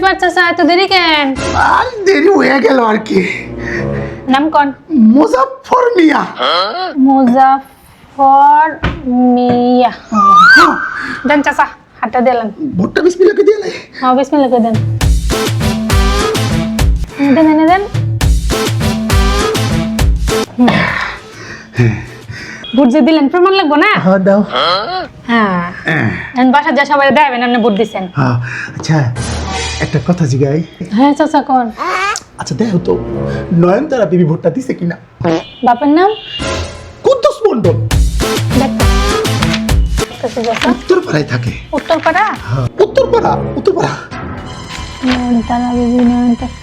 এবার চাচা এত দেরি কেন? আর দেরি হয়ে গেল আর কি। নাম কোন? মুজাফফর মিয়া। মুজাফফর মিয়া। দেন চাচা, হাতটা দিলেন। ভোটটা বিসমিল্লাহকে দিয়ে নে। হ্যাঁ, বিসমিল্লাহ করে দেন। দেন এনে দেন। ভোট যে দিলেন প্রমাণ লাগবো না? হ্যাঁ দাও। হ্যাঁ, বাসা যা সবাই দেবেন আপনি ভোট দিচ্ছেন। হ্যাঁ আচ্ছা, একটা কথা জিগাই। হ্যাঁ চাচা কোন? আচ্ছা দেখো তো নয়নতারা বিবি ভোটটা দিছে কিনা। বাপের নাম? কুদ্দুস মন্ডল। দেখতেছি চাচা। উত্তরপাড়ায় থাকে। উত্তরপাড়া? হ্যাঁ উত্তরপাড়া, উত্তরপাড়া। নয়নতারা বিবি, নয়নতারা।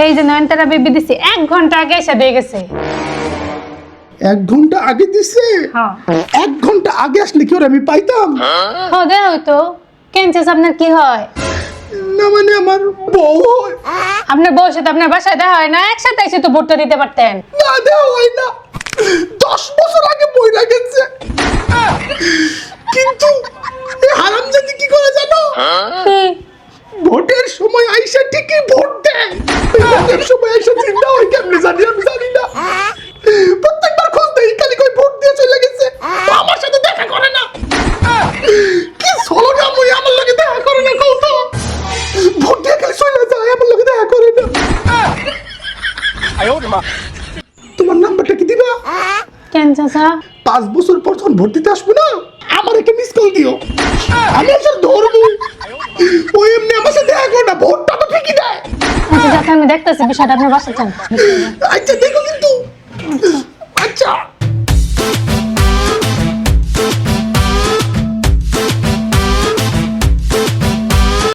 এই যে নয়নতারা বিবি দিছি 1 ঘন্টা আগে এসে দিয়ে গেছে। 1 ঘন্টা আগে দিছে? হ্যাঁ। 1 ঘন্টা আগে আসলে কি ওর আমি পাইতাম? হ্যাঁ দেয় হয়তো। কেন চাচা আপনার কি হয়? না মানে আমার বউ হয়। আপনার বউর সাথে আপনার বাসায় দেখা হয় না? একসাথে এসে তো ভোটটা দিতে পারতেন। না দেওয়া হয় না, 10 বছর আগে বইরা গেছে। কিন্তু এই হারামজাদি কি করে জানো? কি? ভোটের সময় আইসা ঠিকই ভোট দেয়, ভোটের সময় আইসা চিন্তা হয় কেমনে জানি, আমি জানি না। প্রত্যেকবার খোঁজ দেই, খালি কই ভোট দিয়ে চলে গেছে, আমার সাথে দেখা করে না। কি সলগাম হই, আমার লগে দেখা করে না, কও তো। ভোট দিয়ে খালি চলে যায়, আমার লগে দেখা করে না। তোমার নাম্বারটা কি দিবা? কেন চাচা? 5 বছর পর যখন ভোট দিতে আসবো না, আমার একটা মিস কল দিও, আমি আসলে ধরবো। ওই এমনি আমার সাথে দেখা করে না, ভোটটা তো ঠিকই দেয়। আচ্ছা চাচা, আমি দেখতেছি বিষয়টা, আপনার বাসা চান। আচ্ছা